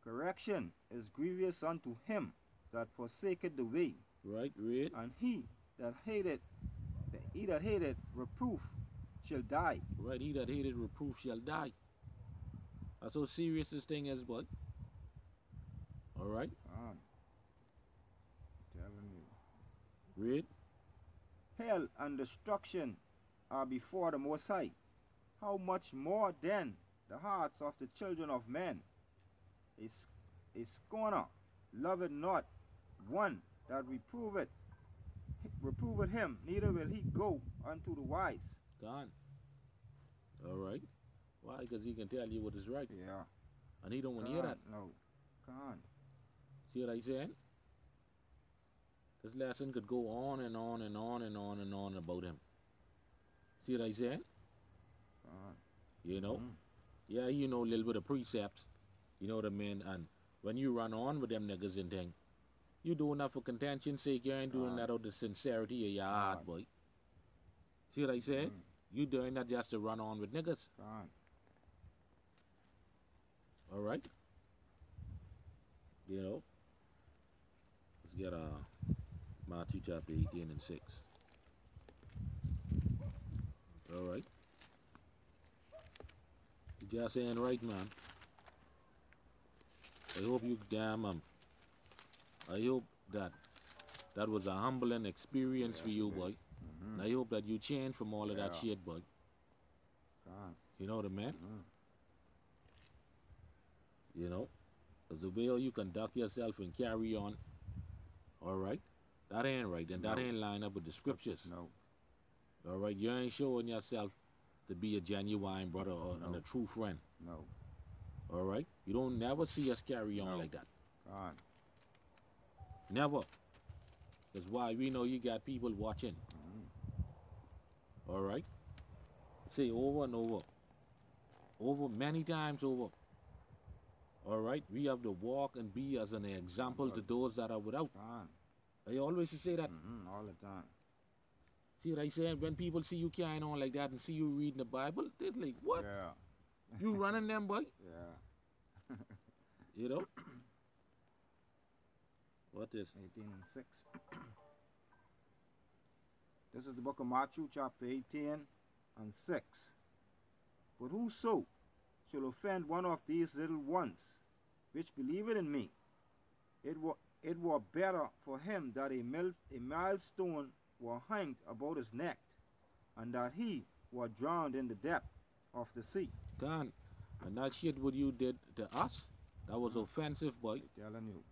Correction is grievous unto him that forsaketh the way. Right, read. And he that hated reproof shall die. Right, he that hated reproof shall die. That's how serious this thing is, boy. Alright? Telling you. Read. Hell and destruction are before the Most High. How much more then the hearts of the children of men? A scorner loveth not one that reproveth him, neither will he go unto the wise. Gone. Alright. Why? Because he can tell you what is right. Yeah. And he don't want to hear that. No. Gone. See what I saying? This lesson could go on and on and on and on and on about him. See what I saying? You know? Yeah, you know a little bit of precepts. You know what I mean? And when you run on with them niggas and thing, you doing that for contention's sake. You ain't doing that out of the sincerity of your heart, boy. See what I said? You doing that just to run on with niggas. Alright? You know? Let's get Matthew chapter 18 and 6. Alright? You just saying right, man. I hope you I hope that was a humbling experience for you, boy. And I hope that you change from all of that shit, boy. You know what I mean? You know? Because the way you conduct yourself and carry on, alright? That ain't right, and that ain't line up with the scriptures. No. Alright? You ain't showing yourself to be a genuine brother and a true friend. No. Alright? You don't never see us carry on like that. Never. That's why we know you got people watching. Alright? Say over and over. Over many times over. Alright? We have to walk and be as an example to those that are without. I always say that. All the time. See what I say? When people see you carrying on like that and see you reading the Bible, they're like, what? Yeah. You running them, boy? Yeah. You know? What is? 18 and 6. This is the book of Matthew, chapter 18 and 6. But whoso shall offend one of these little ones, which believeth in me, it were better for him that a millstone were hanged about his neck, and that he were drowned in the depth of the sea. God, and that shit what you did to us, that was offensive, boy. I'm telling you.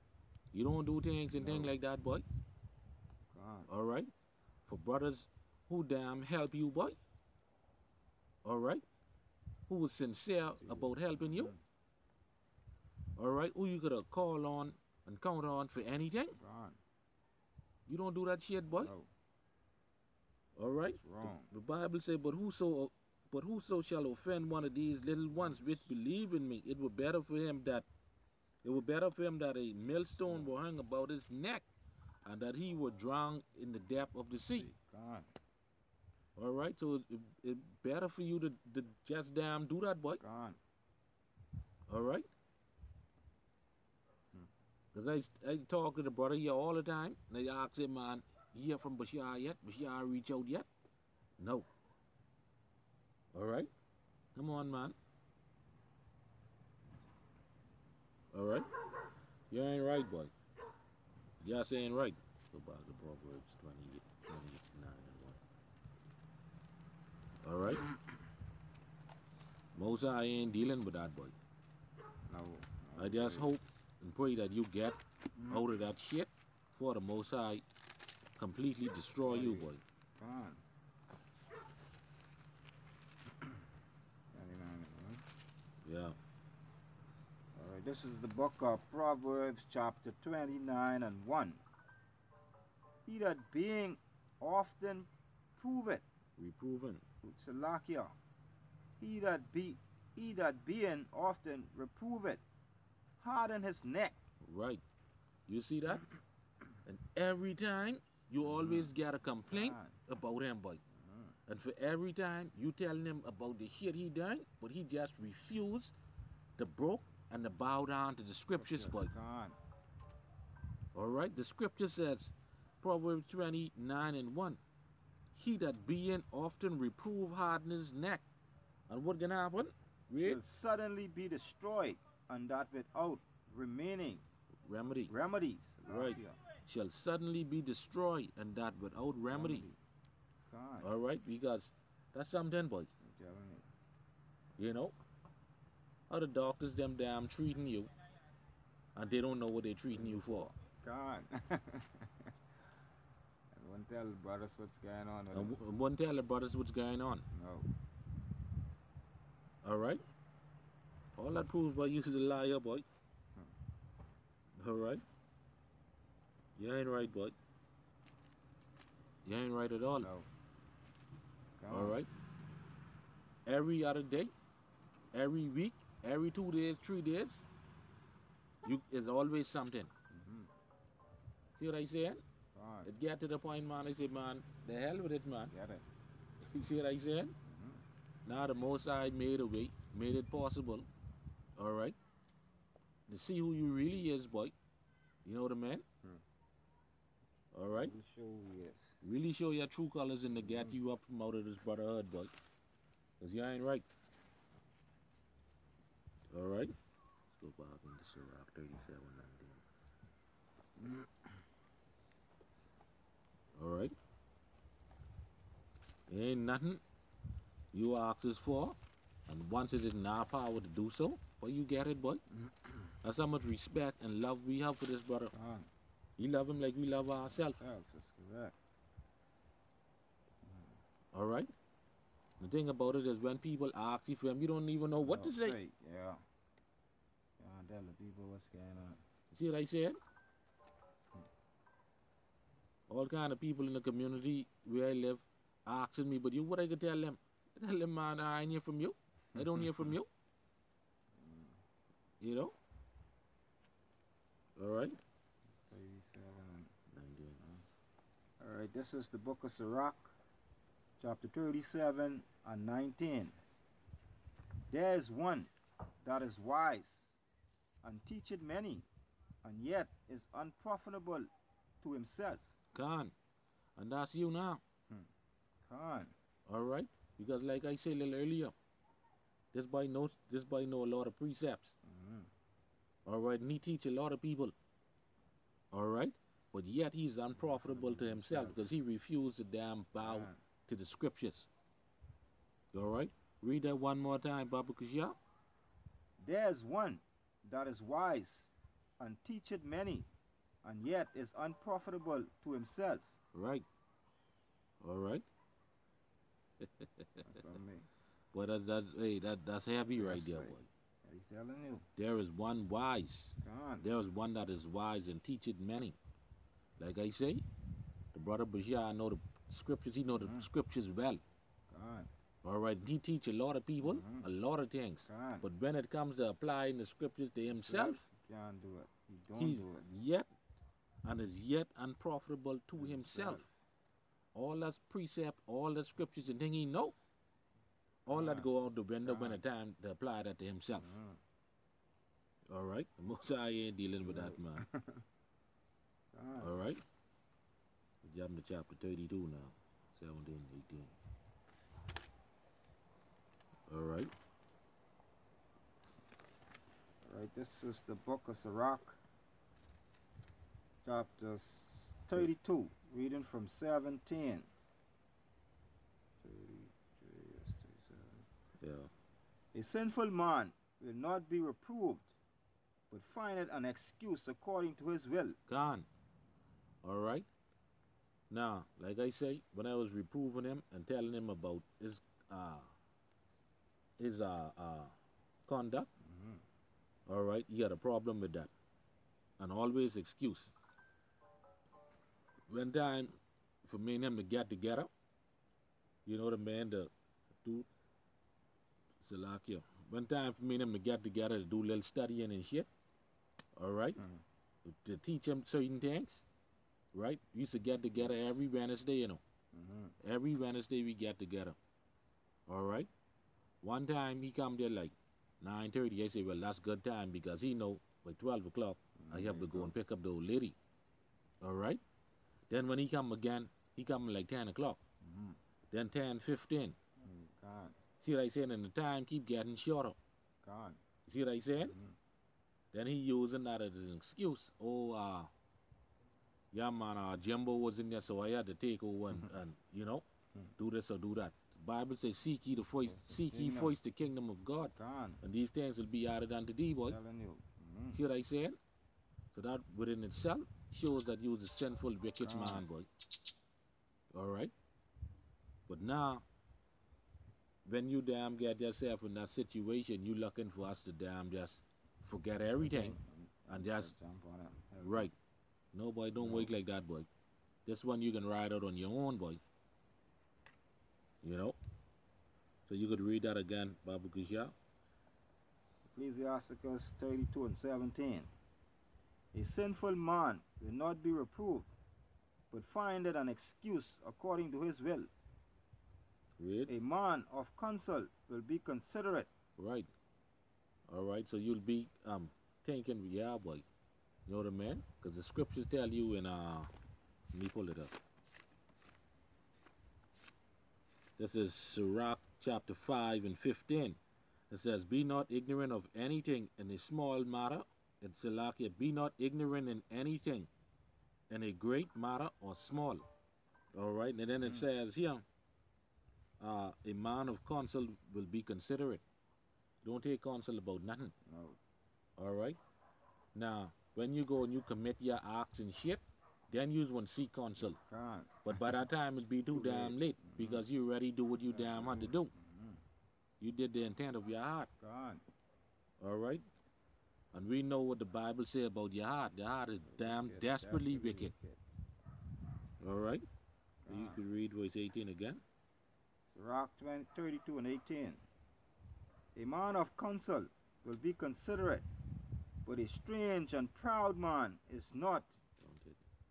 You don't do things and things like that, boy. Alright? For brothers who damn help you, boy. Alright? Who was sincere about helping you. Alright? Who you could have called on and count on for anything. You don't do that shit, boy. No. Alright? It's wrong. The Bible says, but whoso shall offend one of these little ones which believe in me, it were better for him that a millstone were hung about his neck, and that he were drowned in the depth of the sea. Alright, so it's better for you to just damn do that, boy. Alright? Because I talk to the brother here all the time, and I ask him, man, you hear from Bashar yet? Bashar reach out yet? No. Alright? Come on, man. Alright? You ain't right, boy. You just ain't right. Go back to Proverbs 29 and 1. Alright? Moses ain't dealing with that, boy. No. I just hope and pray that you get out of that shit for the Most High completely destroy you, boy. Yeah. Alright, this is the book of Proverbs, chapter 29 and 1. He that being often proveth, Reproven. Salakia. He that being often reproveth, harden his neck. Right. You see that? And every time you always get a complaint about him, boy. And for every time you telling him about the shit he done, but he just refused to broke and to bow down to the scriptures, boy. Alright? The scripture says, Proverbs 29:1. He that being often reprove harden his neck. And what can happen? Read. Shall suddenly be destroyed, and that without remaining Remedy. remedies. Right. Shall suddenly be destroyed, and that without remedy. God. All right, because that's something, boy. I'm telling You know, how the doctors them damn treating you, and they don't know what they're treating you for. God. And won't tell brothers what's going on with them. And won't tell the brothers what's going on. No. All right. All that proves by you is a liar, boy. All right. You ain't right, boy. You ain't right at all. No. All right. Every other day, every week, every 2 days, 3 days, it's always something. See what I saying? God. It get to the point, man. I say, man, the hell with it, man. Get it. You see what I saying? Now the Most High made a way, made it possible. All right. To see who you really is, boy. You know what I mean? All right. We'll show yes. Really show your true colors and to get you up from out of this brotherhood, boy. Because you ain't right. All right. Let's go back into Sirach 37:19. All right. Ain't nothing you ask us for, and once it is in our power to do so, well, you get it, boy. That's how much respect and love we have for this brother. God. We love him like we love ourselves. That's correct. All right. The thing about it is when people ask you for him, you don't even know what to say. Yeah. Can't tell the people what's going on. See what I said? All kind of people in the community where I live asking me, but you, what I could tell them? I tell them, man, I ain't hear from you. I don't hear from you. You know? All right. 37 and 19. All right, this is the book of Sirach, chapter 37 and 19. There is one that is wise and teacheth many, and yet is unprofitable to himself. Khan. And that's you now. Khan. All right? Because like I said a little earlier, this boy know a lot of precepts. All right? And he teach a lot of people. All right? But yet he's unprofitable to himself because he refused to damn bow to the scriptures. All right? Read that one more time, Baba Kushya. There is one that is wise and teacheth many, and yet is unprofitable to himself. Right. All right. That's on me. Boy, that's heavy right there, boy. He's telling you. There is one wise. Khan. There is one that is wise and teacheth many. Like I say, the brother Bashir know the scriptures. He know the scriptures well. Khan. All right. He teach a lot of people a lot of things. Khan. But when it comes to applying the scriptures to himself, He can't do it. He don't he's do it. yet and is yet unprofitable to himself. All that precept, all the scriptures and thing he know, all that go out the window when it's time to apply that to himself. All right? The Most High ain't dealing with that, man. All right? We're jumping to chapter 32 now, 17, 18. All right? All right, this is the book of Sirach, chapter 32, reading from 17. 33, yes, 37. Yeah. A sinful man will not be reproved, but findeth an excuse according to his will. Gone. All right? Now, like I say, when I was reproving him and telling him about his conduct, all right, he had a problem with that. And always excuse. When time for me and him to get together, you know the man, the dude, Salakia. When time for me and him to get together to do a little studying and shit, all right, to teach him certain things, right? We used to get together every Wednesday, you know. Every Wednesday we get together, all right? One time he come there like 9:30. I say, well, that's good time because he know by 12 o'clock I have to go and pick up the old lady, all right? Then when he come again, he come like 10 o'clock. Then 10:15. God. See what I saying? And the time keep getting shorter. God. You see what I saying? Then he using that as an excuse. Oh, yeah, man, Jimbo was in there, so I had to take over and do this or do that. The Bible says, seek ye first the kingdom of God. God. And these things will be added unto thee, boy. Telling you. See what I saying? So that within itself shows that you was a sinful, wicked man, boy. All right? But now, when you damn get yourself in that situation, you looking for us to damn just forget everything and just, jump on it. right. No, boy, don't work like that, boy. This one you can ride out on your own, boy. You know? So you could read that again, Baba Kusha. Ecclesiasticus 32 and 17. A sinful man will not be reproved, but findeth an excuse according to his will. Read. A man of counsel will be considerate. Right. All right, so you'll be thinking, yeah, boy. You know what I mean? Because the scriptures tell you in, let me pull it up. This is Sirach chapter 5 and 15. It says, be not ignorant of anything in a small matter. In Salakia, be not ignorant in anything in a great matter or small. All right, and then it says here, a man of counsel will be considerate. Don't take counsel about nothing. No. All right? Now, when you go and you commit your acts and shit, then you want to seek counsel. God. But by that time, it'll be too damn late because you already do what you damn had to do. You did the intent of your heart. God. All right? And we know what the Bible say about your heart. Your heart is damn desperately wicked. All right? So you could read verse 18 again. Sirach 32 and 18. A man of counsel will be considerate, but a strange and proud man is not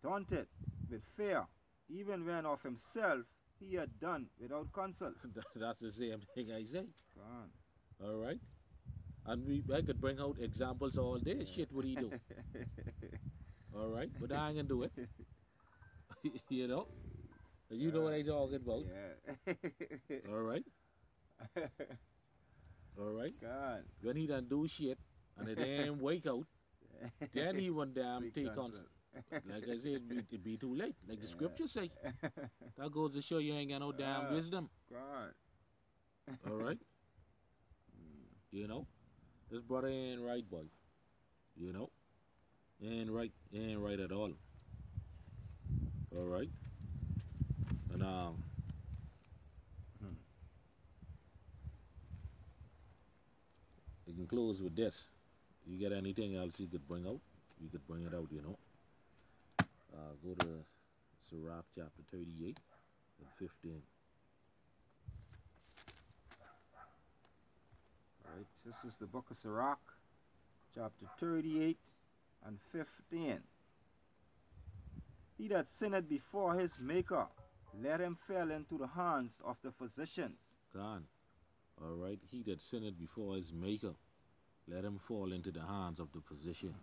daunted with fear, even when of himself he had done without counsel. That's the same thing I say. God. All right? And I could bring out examples all day. Shit, what he do? All right? But I ain't going to do it. You know? You know what I'm talking about. Yeah. All right? All right? God. When he done do shit and it ain't wake out, then he won't damn take counsel. Like I said, it'd be too late. Like the scriptures say. That goes to show you ain't got no damn wisdom. God. All right? You know? This brother ain't right, boy. You know? Ain't right at all. All right? And you can close with this. You get anything else you could bring out? You could bring it out, you know. Go to Sirach chapter 38 and 15. Alright, this is the book of Sirach, chapter 38 and 15. He that sinneth before his maker, let him fall into the hands of the physicians. God. All right. He that sinneth before his maker, let him fall into the hands of the physician.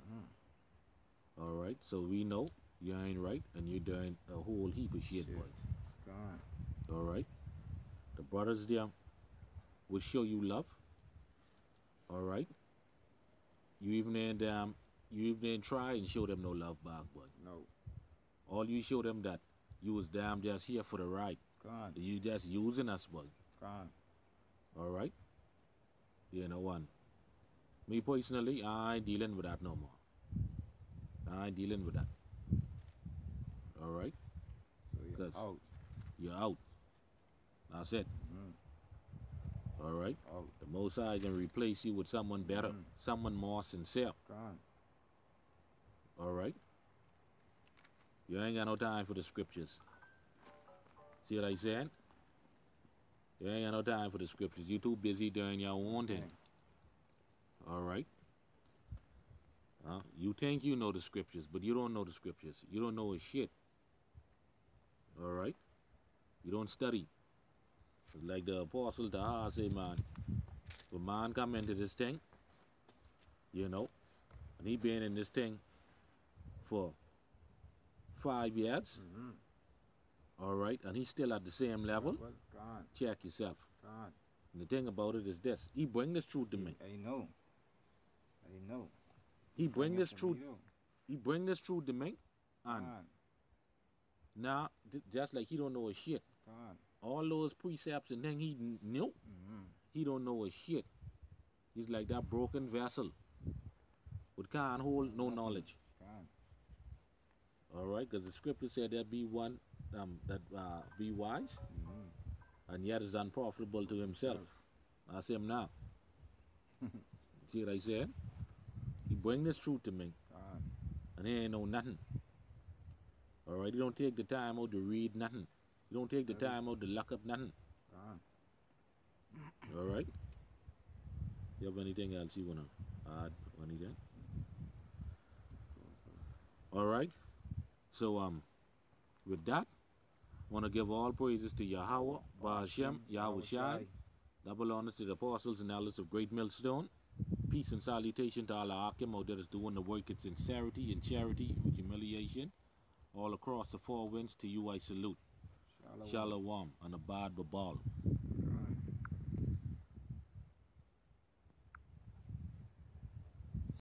All right. So we know you ain't right and you're doing a whole heap of shit, boy. God. All right. The brothers there will show you love. All right. You even ain't try and show them no love back, boy. No. All you show them that you was damn just here for the ride. God. You just using us, boy. God. All right. You know one. Me personally, I ain't dealing with that no more. I ain't dealing with that. All right. So you're out. You're out. That's it. All right. Out. The Most High can replace you with someone better, someone more sincere. God. All right. You ain't got no time for the scriptures. See what I said? You ain't got no time for the scriptures. You too busy doing your own thing. All right? You think you know the scriptures, but you don't know the scriptures. You don't know a shit. All right? You don't study. Like the apostle Taha say, man, when man come into this thing, you know, and he been in this thing for 5 years. All right, and he's still at the same level. Well, God, Check yourself. God. And the thing about it is this: he bring this truth to me. I know. He bring this to me truth. too. He bring this truth to me, and God, now just like he don't know a shit. God. All those precepts and then he knew. He don't know a shit. He's like that broken vessel, but can't hold no knowledge. God. All right, because the scripture said there be one that be wise, and yet is unprofitable to himself. That's him now. See what I said? He bring this truth to me, God. and he ain't know nothing. All right, he don't take the time out to read nothing. He don't take the time out to look up nothing. God. All right. You have anything else you wanna add? Anything? All right. So with that, I want to give all praises to Yahweh, Ba'ashem, Yahweh Shai, double honors to the apostles and elders of Great Millstone. Peace and salutation to Allah Akim out there that's doing the work in sincerity and charity with humiliation. All across the four winds, to you I salute. Shalom and abad babal.